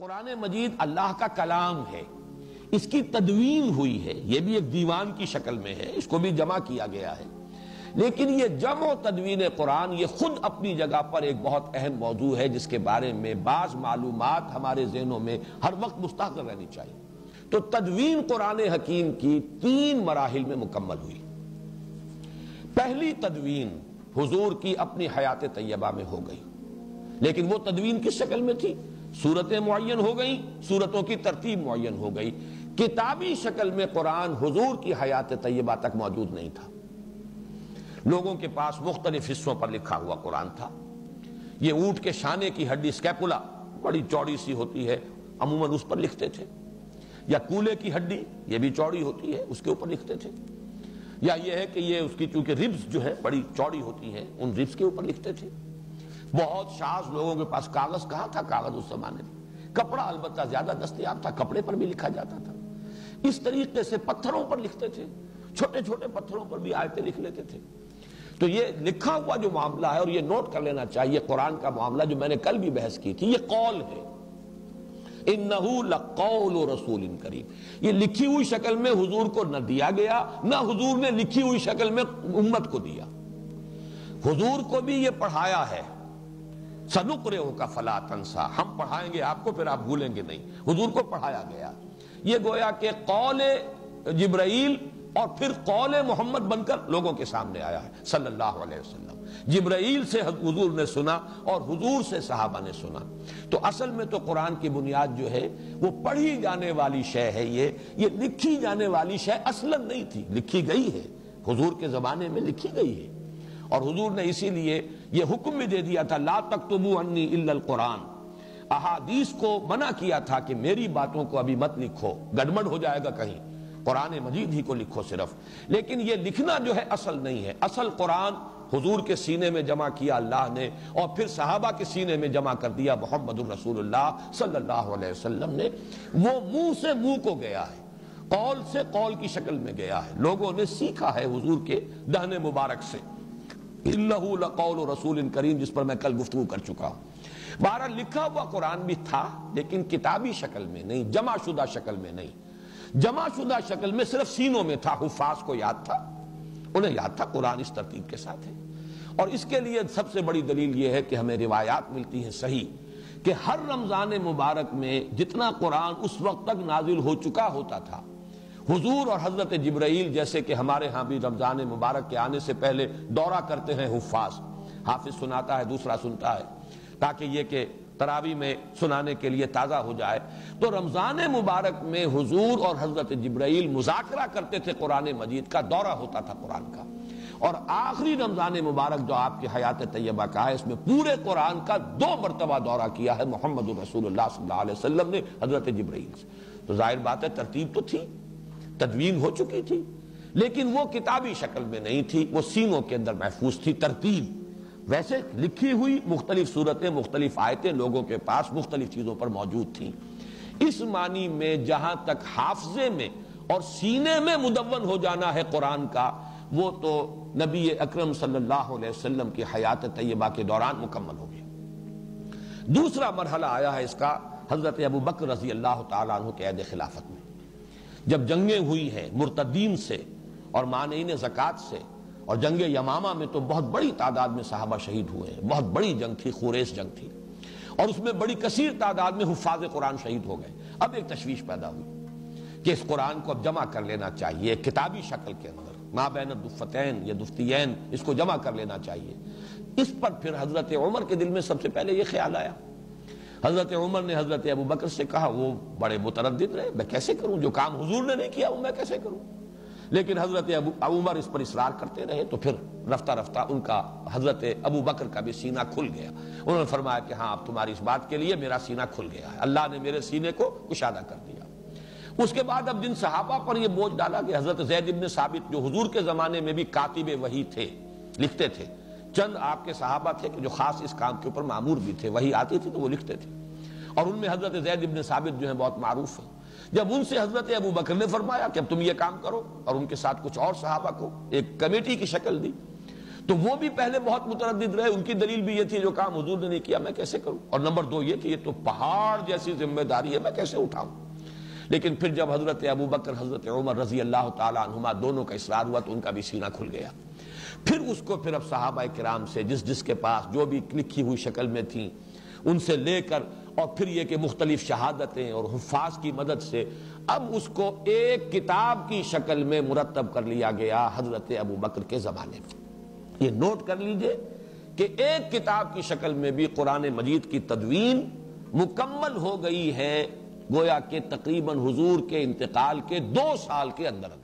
قرآن مجید اللہ کا کلام ہے، اس کی تدوین ہوئی ہے، یہ بھی ایک دیوان کی شکل میں ہے، اس کو بھی جمع کیا گیا ہے، لیکن یہ جمع و تدوین قرآن یہ خود اپنی جگہ پر ایک بہت اہم موضوع ہے جس کے بارے میں بعض معلومات ہمارے ذہنوں میں ہر وقت مستحضر رہنی چاہیے۔ تو تدوین قرآن حکیم کی 3 مراحل میں مکمل ہوئی۔ پہلی تدوین حضور کی اپنی حیات طیبہ میں ہو گئی، لیکن وہ تدوین کس شکل میں تھی؟ صورتیں معین ہو گئیں، صورتوں کی ترتیب معین ہو گئی، کتابی شکل میں قرآن حضور کی حیات طیبہ تک موجود نہیں تھا۔ لوگوں کے پاس مختلف حصوں پر لکھا ہوا قرآن تھا۔ یہ اونٹ کے شانے کی ہڈی اسکیپولا بڑی چوڑی سی ہوتی ہے، عموماً اس پر لکھتے تھے، یا کولے کی ہڈی یہ بھی چوڑی ہوتی ہے، اس کے اوپر لکھتے تھے، یا یہ ہے کہ یہ اس کی چونکہ ربز جو ہے بڑی چوڑی ہوتی ہیں، ان ربز کے اوپر لکھتے تھے۔ بہت شاذ لوگوں کے پاس کاغذ کہاں تھا، کاغذ اس زمانے میں، کپڑا البتہ زیادہ دستیاب تھا، کپڑے پر بھی لکھا جاتا تھا۔ اس طریقے سے پتھروں پر لکھتے تھے، چھوٹے چھوٹے پتھروں پر بھی آیتیں لکھ لیتے تھے۔ تو یہ لکھا ہوا جو معاملہ ہے، اور یہ نوٹ کر لینا چاہیے، قرآن کا معاملہ جو میں نے کل بھی بحث کی تھی، یہ قول ہے، اِنَّهُ لَقَوْلُ رَسُولٍ کریم۔ یہ لکھی ہوئی شکل میں حضور کو نہ دیا گیا، نہ حضور نے لکھی ہوئی شکل میں امت کو دیا۔ حضور کو بھی یہ پڑھایا ہے، سَنُقْرِئُكَ فَلَا تَنْسَىٰ، ہم پڑھائیں گے آپ کو پھر آپ بھولیں گے نہیں، حضور کو پڑھایا گیا۔ یہ گویا کہ قول جبرائیل اور پھر قول محمد بن کر لوگوں کے سامنے آیا ہے صلی اللہ علیہ وسلم۔ جبرائیل سے حضور نے سنا اور حضور سے صحابہ نے سنا۔ تو اصل میں تو قرآن کی بنیاد جو ہے وہ پڑھی جانے والی شے ہے، یہ لکھی جانے والی شے اصلاً نہیں تھی، لکھی گئی ہے، حضور کے زمانے میں لکھی گئی ہے، اور حضور نے اسی لیے یہ حکم بھی دے دیا تھا، لا تکتبوا عنی الا القرآن۔ احادیث کو منع کیا تھا کہ میری باتوں کو ابھی مت لکھو، گڑبڑ ہو جائے گا کہیں، قرآن مجید ہی کو لکھو صرف۔ لیکن یہ لکھنا جو ہے اصل نہیں ہے، اصل قرآن حضور کے سینے میں جمع کیا اللہ نے، اور پھر صحابہ کے سینے میں جمع کر دیا محمد الرسول اللہ صلی اللہ علیہ وسلم نے۔ وہ منہ سے منہ کو گیا ہے، قول سے قول کی شکل میں گیا ہے، لوگوں نے سیکھا ہے حضور کے دہن مبارک سے۔ اِنَّهُ لَقَوْلُ رَسُولٍ کریم، جس پر میں کل گفتگو کر چکا ہوں۔ بہرحال لکھا ہوا قرآن بھی تھا، لیکن کتابی شکل میں نہیں، جمع شدہ شکل میں نہیں۔ جمع شدہ شکل میں صرف سینوں میں تھا، حفاظ کو یاد تھا، انہیں یاد تھا قرآن اس ترتیب کے ساتھ ہے۔ اور اس کے لیے سب سے بڑی دلیل یہ ہے کہ ہمیں روایات ملتی ہیں صحیح کہ ہر رمضان مبارک میں جتنا قرآن اس وقت تک نازل ہو چکا ہوتا تھا، حضور اور حضرت جبرائیل جیسے کہ ہمارے ہاں بھی رمضان مبارک کے آنے سے پہلے دورہ کرتے ہیں حفاظ، حافظ سناتا ہے دوسرا سنتا ہے، تاکہ یہ کہ تراویح میں سنانے کے لیے تازہ ہو جائے۔ تو رمضان مبارک میں حضور اور حضرت جبرائیل مذاکرہ کرتے تھے، قرآن مجید کا دورہ ہوتا تھا قرآن کا۔ اور آخری رمضان مبارک جو آپ کی حیات طیبہ کا ہے، اس میں پورے قرآن کا 2 مرتبہ دورہ کیا ہے محمد الرسول اللہ صلی اللہ علیہ وسلم نے حضرت جبرائیل سے۔ تو ظاہر بات ہے ترتیب تو تھی، تدوین ہو چکی تھی، لیکن وہ کتابی شکل میں نہیں تھی، وہ سینوں کے اندر محفوظ تھی ترتیب۔ ویسے لکھی ہوئی مختلف صورتیں، مختلف آیتیں لوگوں کے پاس مختلف چیزوں پر موجود تھیں۔ اس معنی میں جہاں تک حافظے میں اور سینے میں مدون ہو جانا ہے قرآن کا، وہ تو نبی اکرم صلی اللہ علیہ وسلم کی حیات طیبہ کے دوران مکمل ہو گیا۔ دوسرا مرحلہ آیا ہے اس کا حضرت ابو بکر رضی اللہ تعالیٰ عنہ کے عہد خلافت میں، جب جنگیں ہوئی ہیں مرتدین سے اور مانعین زکوٰۃ سے، اور جنگ یمامہ میں تو بہت بڑی تعداد میں صحابہ شہید ہوئے ہیں، بہت بڑی جنگ تھی، خوریس جنگ تھی، اور اس میں بڑی کثیر تعداد میں حفاظ قرآن شہید ہو گئے۔ اب ایک تشویش پیدا ہوئی کہ اس قرآن کو اب جمع کر لینا چاہیے کتابی شکل کے اندر، ما بین الدفتین یا دفتیین، اس کو جمع کر لینا چاہیے۔ اس پر پھر حضرت عمر کے دل میں سب سے پہلے یہ خیال آیا۔ حضرت عمر نے حضرت ابو بکر سے کہا، وہ بڑے متردد رہے، میں کیسے کروں، جو کام حضور نے نہیں کیا وہ میں کیسے کروں؟ لیکن حضرت عمر اس پر اصرار کرتے رہے، تو پھر رفتہ رفتہ ان کا حضرت ابو بکر کا بھی سینہ کھل گیا۔ انہوں نے فرمایا کہ ہاں اب تمہاری اس بات کے لیے میرا سینہ کھل گیا ہے، اللہ نے میرے سینے کو کشادہ کر دیا۔ اس کے بعد اب جن صحابہ پر یہ بوجھ ڈالا کہ حضرت زید بن ثابت جو حضور کے زمانے میں بھی کاتب وحی تھے، لکھتے تھے، چند آپ کے صحابہ تھے کہ جو خاص اس کام کے اوپر مامور بھی تھے، وحی آتی تھی تو وہ لکھتے تھے، اور ان میں حضرت زید بن ثابت جو ہیں بہت معروف ہیں۔ جب ان سے حضرت ابو بکر نے فرمایا کہ اب تم یہ کام کرو، اور ان کے ساتھ کچھ اور صحابہ کو ایک کمیٹی کی شکل دی، تو وہ بھی پہلے بہت متردد رہے، ان کی دلیل بھی یہ تھی جو کام حضور نے نہیں کیا میں کیسے کروں، اور نمبر دو یہ کہ یہ تو پہاڑ جیسی ذمہ داری ہے میں کیسے اٹھاؤں۔ لیکن پھر جب حضرت ابو بکر حضرت عمر رضی اللہ تعالیٰ عنہما دونوں کا اصرار ہوا تو ان کا بھی سینہ کھل گیا۔ پھر اس کو پھر اب صحابہ کرام سے جس کے پاس جو بھی لکھی ہوئی شکل میں تھیں ان سے لے کر، اور پھر یہ کہ مختلف شہادتیں اور حفاظ کی مدد سے اب اس کو ایک کتاب کی شکل میں مرتب کر لیا گیا حضرت ابو بکر کے زمانے میں۔ یہ نوٹ کر لیجئے کہ ایک کتاب کی شکل میں بھی قرآن مجید کی تدوین مکمل ہو گئی ہے، گویا کہ تقریباً حضور کے انتقال کے 2 سال کے اندر۔